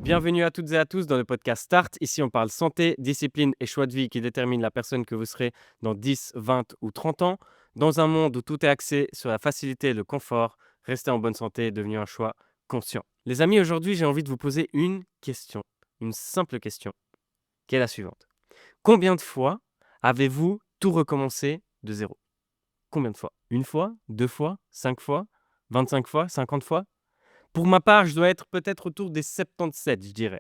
Bienvenue à toutes et à tous dans le podcast Start. Ici, on parle santé, discipline et choix de vie qui déterminent la personne que vous serez dans 10, 20 ou 30 ans. Dans un monde où tout est axé sur la facilité et le confort, rester en bonne santé est devenu un choix conscient. Les amis, aujourd'hui, j'ai envie de vous poser une question, une simple question, qui est la suivante. Combien de fois avez-vous tout recommencé de zéro? Combien de fois? Une fois? Deux fois? 5 fois? 25 fois? 50 fois? Pour ma part, je dois être peut-être autour des 77, je dirais.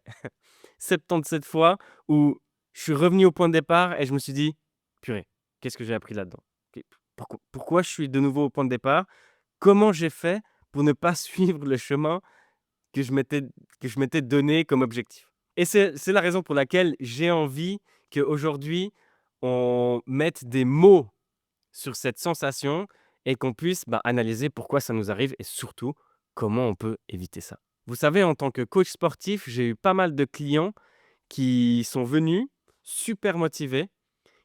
77 fois où je suis revenu au point de départ et je me suis dit: «Purée, qu'est-ce que j'ai appris là-dedans? Pourquoi je suis de nouveau au point de départ? Comment j'ai fait pour ne pas suivre le chemin que je m'étais donné comme objectif?» Et c'est la raison pour laquelle j'ai envie qu'aujourd'hui, on mette des mots sur cette sensation et qu'on puisse, analyser pourquoi ça nous arrive et surtout, comment on peut éviter ça. Vous savez, en tant que coach sportif, j'ai eu pas mal de clients qui sont venus super motivés,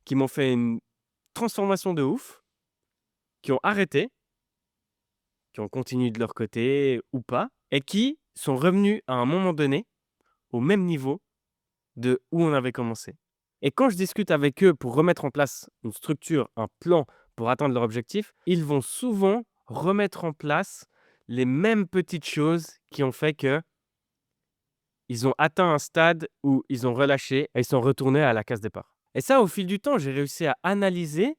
qui m'ont fait une transformation de ouf, qui ont arrêté, qui ont continué de leur côté ou pas et qui sont revenus à un moment donné au même niveau de où on avait commencé. Et quand je discute avec eux pour remettre en place une structure, un plan pour atteindre leur objectif, ils vont souvent remettre en place les mêmes petites choses qui ont fait que ils ont atteint un stade où ils ont relâché et ils sont retournés à la case départ. Et ça, au fil du temps, j'ai réussi à analyser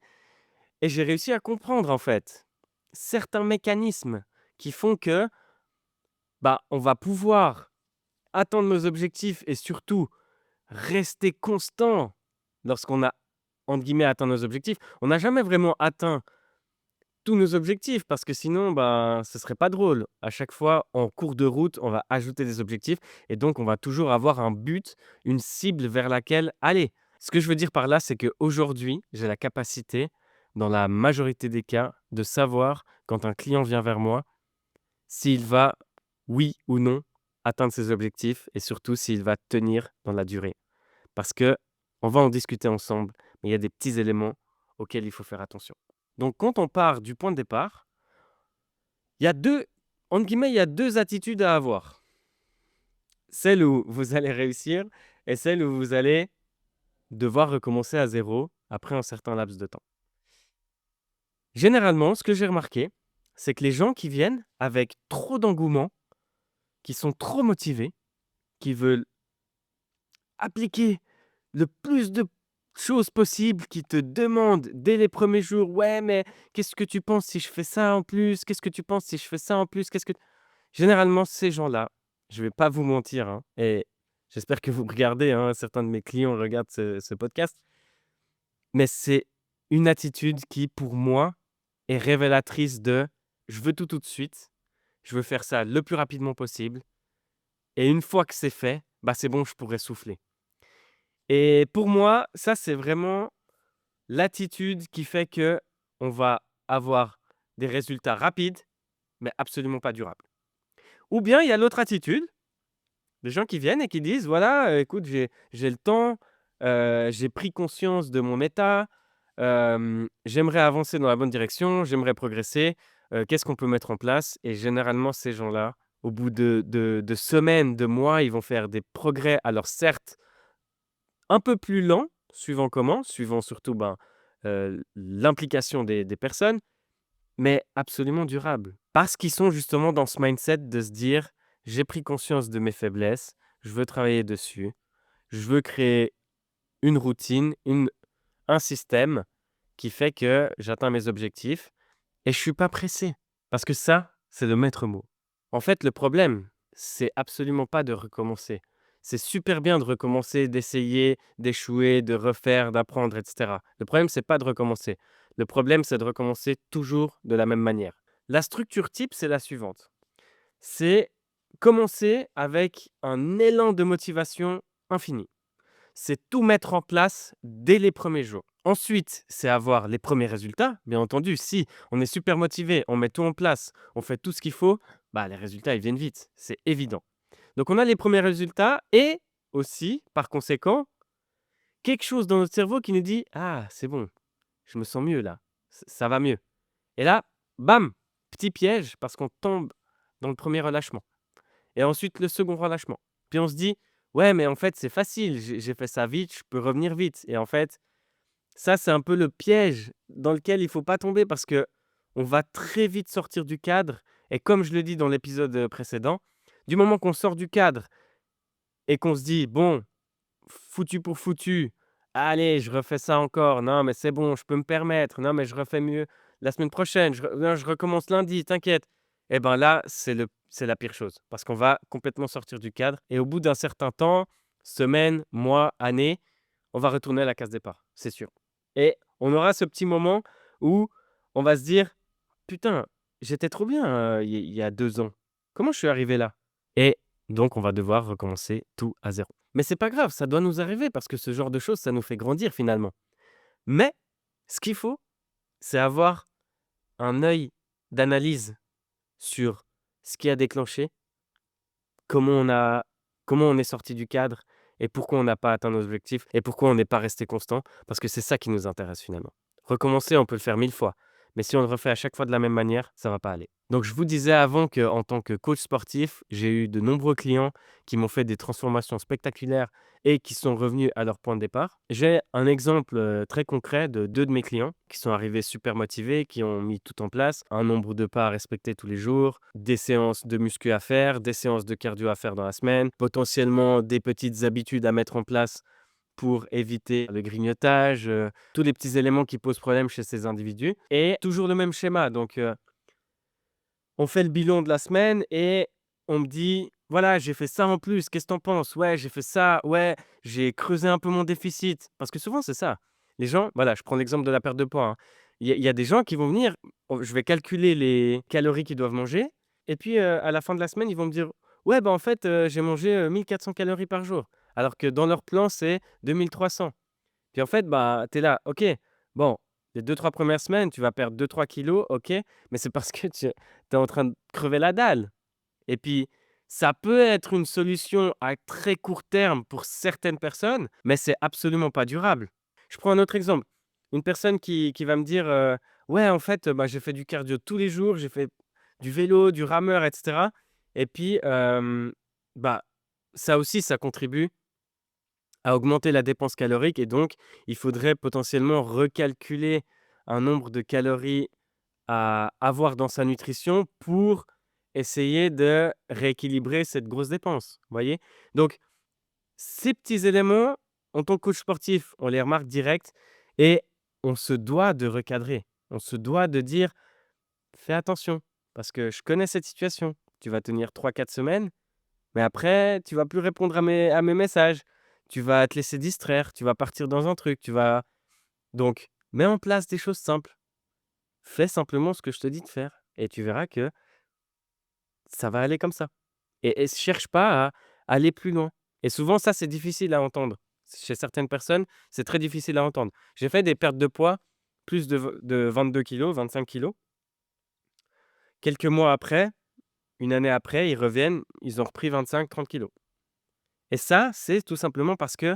et j'ai réussi à comprendre, en fait, certains mécanismes qui font que, on va pouvoir atteindre nos objectifs et surtout rester constant lorsqu'on a, entre guillemets, «atteint nos objectifs». On n'a jamais vraiment atteint tous nos objectifs parce que sinon, ce serait pas drôle. À chaque fois, en cours de route, on va ajouter des objectifs et donc on va toujours avoir un but, une cible vers laquelle aller. Ce que je veux dire par là, c'est qu'aujourd'hui, j'ai la capacité, dans la majorité des cas, de savoir quand un client vient vers moi, s'il va, oui ou non, atteindre ses objectifs et surtout s'il va tenir dans la durée. Parce que on va en discuter ensemble, mais il y a des petits éléments auxquels il faut faire attention. Donc quand on part du point de départ, il y a 2, entre guillemets, il y a 2 attitudes à avoir. Celle où vous allez réussir et celle où vous allez devoir recommencer à zéro après un certain laps de temps. Généralement, ce que j'ai remarqué, c'est que les gens qui viennent avec trop d'engouement, qui sont trop motivés, qui veulent appliquer le plus de choses possibles, qui te demandent dès les premiers jours: «Ouais, mais qu'est-ce que tu penses si je fais ça en plus? Qu'est-ce que tu penses si je fais ça en plus? Qu'est-ce que» Généralement, ces gens-là, je vais pas vous mentir, hein, et j'espère que vous me regardez, hein, certains de mes clients regardent ce podcast, mais c'est une attitude qui, pour moi, est révélatrice de: «Je veux tout, tout de suite, je veux faire ça le plus rapidement possible et une fois que c'est fait, c'est bon, je pourrais souffler». Et pour moi, ça, c'est vraiment l'attitude qui fait que on va avoir des résultats rapides, mais absolument pas durables. Ou bien il y a l'autre attitude, des gens qui viennent et qui disent: «Voilà, écoute, j'ai le temps, j'ai pris conscience de mon état, j'aimerais avancer dans la bonne direction, j'aimerais progresser, qu'est-ce qu'on peut mettre en place?» Et généralement, ces gens-là, au bout de semaines, de mois, ils vont faire des progrès. Alors certes, un peu plus lent, suivant comment, suivant surtout, l'implication des personnes, mais absolument durable. Parce qu'ils sont justement dans ce mindset de se dire: «J'ai pris conscience de mes faiblesses, je veux travailler dessus, je veux créer une routine, un système qui fait que j'atteins mes objectifs et je suis pas pressé». Parce que ça, c'est le maître mot. En fait, le problème, c'est absolument pas de recommencer. C'est super bien de recommencer, d'essayer, d'échouer, de refaire, d'apprendre et cetera. Le problème, c'est pas de recommencer. Le problème, c'est de recommencer toujours de la même manière. La structure type, c'est la suivante. C'est commencer avec un élan de motivation infini. C'est tout mettre en place dès les premiers jours. Ensuite, c'est avoir les premiers résultats. Bien entendu, si on est super motivé, on met tout en place, on fait tout ce qu'il faut, les résultats, ils viennent vite, c'est évident. Donc on a les premiers résultats et aussi, par conséquent, quelque chose dans notre cerveau qui nous dit: «Ah, c'est bon, je me sens mieux là, ça va mieux». Et là, bam, petit piège parce qu'on tombe dans le premier relâchement et ensuite le second relâchement. Puis on se dit: «Ouais, mais en fait, c'est facile, j'ai fait ça vite, je peux revenir vite» et en fait, ça, c'est un peu le piège dans lequel il faut pas tomber parce que on va très vite sortir du cadre et comme je le dis dans l'épisode, précédent, du moment qu'on sort du cadre et qu'on se dit: «Bon, foutu pour foutu, allez, je refais ça encore. Non, mais c'est bon, je peux me permettre. Non, mais je refais mieux la semaine prochaine. Non, je recommence lundi, t'inquiète». Et ben là, c'est la pire chose parce qu'on va complètement sortir du cadre et au bout d'un certain temps, semaine, mois, année, on va retourner à la case départ, c'est sûr. Et on aura ce petit moment où on va se dire: «Putain, j'étais trop bien, il y a 2 ans. Comment je suis arrivé là?» Et donc on va devoir recommencer tout à zéro. Mais c'est pas grave, ça doit nous arriver parce que ce genre de choses, ça nous fait grandir finalement. Mais ce qu'il faut, c'est avoir un œil d'analyse sur ce qui a déclenché, comment on a comment on est sorti du cadre et pourquoi on n'a pas atteint nos objectifs et pourquoi on n'est pas resté constant, parce que c'est ça qui nous intéresse finalement. Recommencer, on peut le faire 1000 fois, mais si on le refait à chaque fois de la même manière, ça va pas aller. Donc je vous disais avant qu'en tant que coach sportif, j'ai eu de nombreux clients qui m'ont fait des transformations spectaculaires et qui sont revenus à leur point de départ. J'ai un exemple, très concret de 2 de mes clients qui sont arrivés super motivés, qui ont mis tout en place, un nombre de pas à respecter tous les jours, des séances de muscu à faire, des séances de cardio à faire dans la semaine, potentiellement des petites habitudes à mettre en place pour éviter le grignotage, tous les petits éléments qui posent problème chez ces individus et toujours le même schéma donc on fait le bilan de la semaine et on me dit: «Voilà, j'ai fait ça en plus, qu'est-ce que tu en penses? Ouais, j'ai fait ça, ouais, j'ai creusé un peu mon déficit». Parce que souvent, c'est ça. Les gens voilà, je prends l'exemple de la perte de poids, hein. Il y a des gens qui vont venir, je vais calculer les calories qu'ils doivent manger et puis, à la fin de la semaine, ils vont me dire: «Ouais, bah, en fait, j'ai mangé, 1 400 calories par jour». Alors que dans leur plan, c'est 2 300. Puis en fait, bah, tu es là, OK, bon, les 2 3 premières semaines, tu vas perdre 2 3 kilos, OK, mais c'est parce que tu es en train de crever la dalle et puis ça peut être une solution à très court terme pour certaines personnes, mais c'est absolument pas durable. Je prends un autre exemple, une personne qui va me dire, «Ouais, en fait, bah, j'ai fait du cardio tous les jours, j'ai fait du vélo, du rameur et cetera» et puis, bah, ça aussi, ça contribue à augmenter la dépense calorique et donc il faudrait potentiellement recalculer un nombre de calories à avoir dans sa nutrition pour essayer de rééquilibrer cette grosse dépense, vous voyez? Donc ces petits éléments, en tant que coach sportif, on les remarque direct et on se doit de recadrer. On se doit de dire: «Fais attention, parce que je connais cette situation. Tu vas tenir 3 4 semaines, mais après, tu vas plus répondre à mes messages. Tu vas te laisser distraire, tu vas partir dans un truc, tu vas donc mets en place des choses simples. Fais simplement ce que je te dis de faire et tu verras que ça va aller comme ça et cherche pas à aller plus loin et souvent ça, c'est difficile à entendre. Chez certaines personnes, c'est très difficile à entendre. J'ai fait des pertes de poids, plus de 22 kilos, 25 kilos. Quelques mois après, une année après, ils reviennent, ils ont repris 25 30 kilos et ça, c'est tout simplement parce que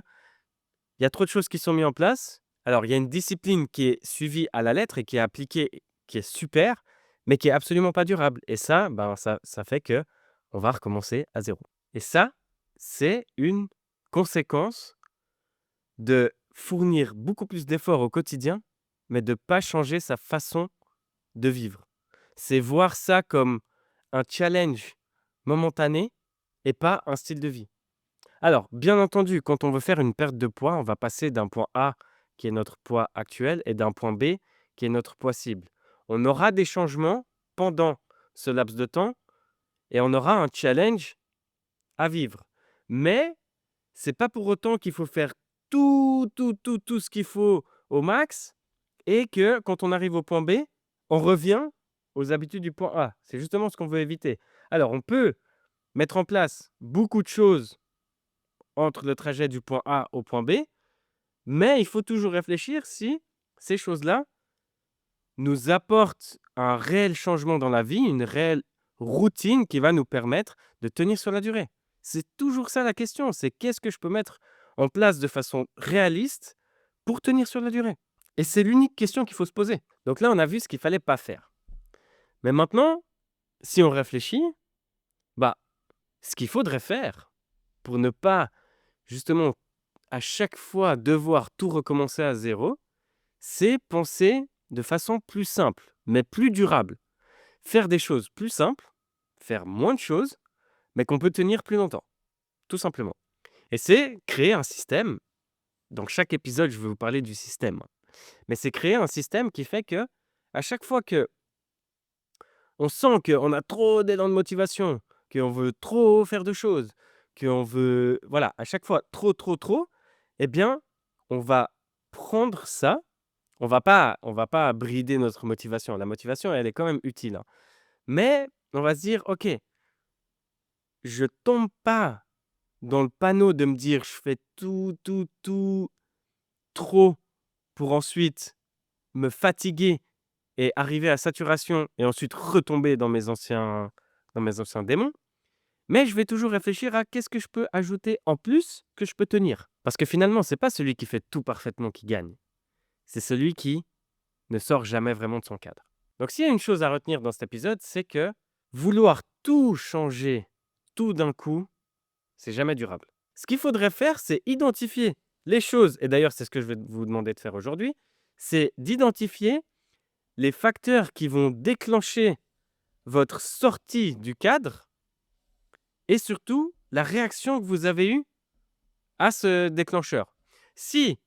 il y a trop de choses qui sont mis en place. Alors, il y a une discipline qui est suivie à la lettre et qui est appliquée, qui est super, mais qui est absolument pas durable. Et ça, ben, ça fait que on va recommencer à zéro. Et ça, c'est une conséquence de fournir beaucoup plus d'efforts au quotidien, mais de pas changer sa façon de vivre. C'est voir ça comme un challenge momentané et pas un style de vie. Alors, bien entendu, quand on veut faire une perte de poids, on va passer d'un point A, qui est notre poids actuel, et d'un point B, qui est notre poids cible. On aura des changements pendant ce laps de temps et on aura un challenge à vivre. Mais c'est pas pour autant qu'il faut faire tout ce qu'il faut au max et que quand on arrive au point B, on revient aux habitudes du point A. C'est justement ce qu'on veut éviter. Alors, on peut mettre en place beaucoup de choses entre le trajet du point A au point B, mais il faut toujours réfléchir si ces choses-là nous apportent un réel changement dans la vie, une réelle routine qui va nous permettre de tenir sur la durée. C'est toujours ça la question, c'est qu'est-ce que je peux mettre en place de façon réaliste pour tenir sur la durée? Et c'est l'unique question qu'il faut se poser. Donc là, on a vu ce qu'il fallait pas faire. Mais maintenant, si on réfléchit, bah, ce qu'il faudrait faire, pour ne pas justement à chaque fois devoir tout recommencer à zéro, c'est penser de façon plus simple, mais plus durable. Faire des choses plus simples, faire moins de choses, mais qu'on peut tenir plus longtemps, tout simplement. Et c'est créer un système. Dans chaque épisode, je vais vous parler du système. Mais c'est créer un système qui fait que à chaque fois que on sent qu'on a trop d'élan de motivation, qu'on veut trop faire de choses, qu'on veut, voilà, à chaque fois trop, trop, trop, eh bien, on va prendre ça. On va pas brider notre motivation. La motivation, elle est quand même utile, hein. Mais on va se dire: «OK, je tombe pas dans le panneau de me dire: "Je fais tout, tout, tout trop" pour ensuite me fatiguer et arriver à saturation et ensuite retomber dans mes anciens démons. Mais je vais toujours réfléchir à qu'est-ce que je peux ajouter en plus que je peux tenir?» Parce que finalement, c'est pas celui qui fait tout parfaitement qui gagne. C'est celui qui ne sort jamais vraiment de son cadre. Donc s'il y a une chose à retenir dans cet épisode, c'est que vouloir tout changer tout d'un coup, c'est jamais durable. Ce qu'il faudrait faire, c'est identifier les choses, et d'ailleurs c'est ce que je vais vous demander de faire aujourd'hui, c'est d'identifier les facteurs qui vont déclencher votre sortie du cadre et surtout la réaction que vous avez eue à ce déclencheur. Si,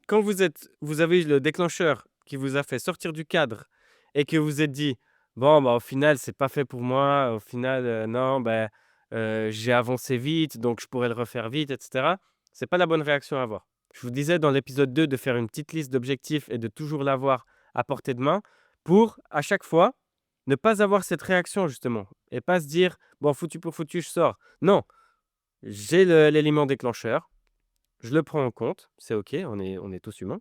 quand vous avez eu le déclencheur qui vous a fait sortir du cadre et que vous vous êtes dit: «Bon, bah, au final, c'est pas fait pour moi, au final, non, bah, j'ai avancé vite, donc je pourrais le refaire vite» et cetera. C'est pas la bonne réaction à avoir. Je vous disais dans l'épisode 2 de faire une petite liste d'objectifs et de toujours l'avoir à portée de main pour, à chaque fois, ne pas avoir cette réaction justement et pas se dire: «Bon, foutu pour foutu, je sors». Non, j'ai l'élément déclencheur, je le prends en compte, c'est OK, on est tous humains,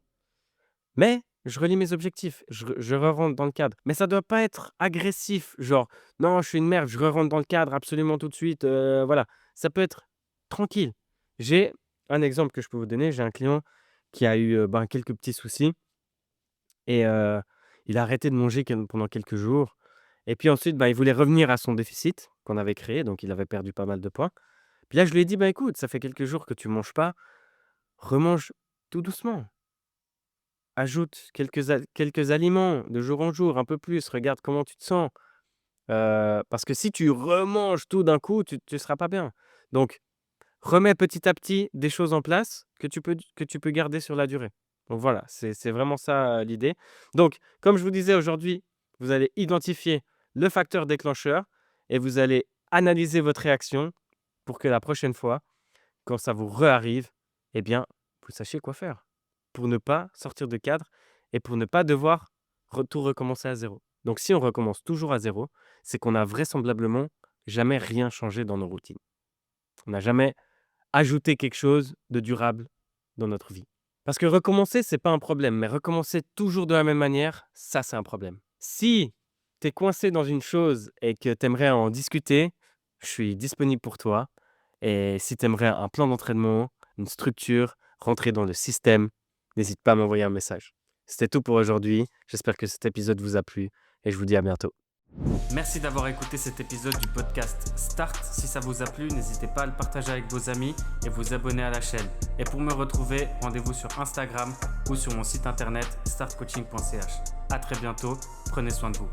mais je relis mes objectifs, je re-rentre dans le cadre. Mais ça doit pas être agressif, genre: «Non, je suis une merde, je re-rentre dans le cadre absolument tout de suite», voilà. Ça peut être tranquille. J'ai un exemple que je peux vous donner, j'ai un client qui a eu, ben, quelques petits soucis et il a arrêté de manger pendant quelques jours et puis ensuite, bah, il voulait revenir à son déficit qu'on avait créé, donc il avait perdu pas mal de poids. Puis là, je lui ai dit: «Bah, écoute, ça fait quelques jours que tu manges pas, remange tout doucement. Ajoute quelques aliments de jour en jour, un peu plus, regarde comment tu te sens». Parce que si tu remanges tout d'un coup, tu seras pas bien. Donc remets petit à petit des choses en place que tu peux garder sur la durée. Donc voilà, c'est vraiment ça, l'idée. Donc comme je vous disais aujourd'hui, vous allez identifier le facteur déclencheur et vous allez analyser votre réaction pour que la prochaine fois, quand ça vous re-arrive, eh bien, vous sachiez quoi faire pour ne pas sortir de cadre et pour ne pas devoir tout recommencer à zéro. Donc si on recommence toujours à zéro, c'est qu'on n'a vraisemblablement jamais rien changé dans nos routines. On n'a jamais ajouté quelque chose de durable dans notre vie. Parce que recommencer, c'est pas un problème, mais recommencer toujours de la même manière, ça, c'est un problème. Si tu es coincé dans une chose et que tu aimerais en discuter, je suis disponible pour toi. Et si tu aimerais un plan d'entraînement, une structure, rentrer dans le système, n'hésite pas à m'envoyer un message. C'était tout pour aujourd'hui. J'espère que cet épisode vous a plu et je vous dis à bientôt. Merci d'avoir écouté cet épisode du podcast Start. Si ça vous a plu, n'hésitez pas à le partager avec vos amis et vous abonner à la chaîne. Et pour me retrouver, rendez-vous sur Instagram ou sur mon site internet startcoaching.ch. À très bientôt, prenez soin de vous.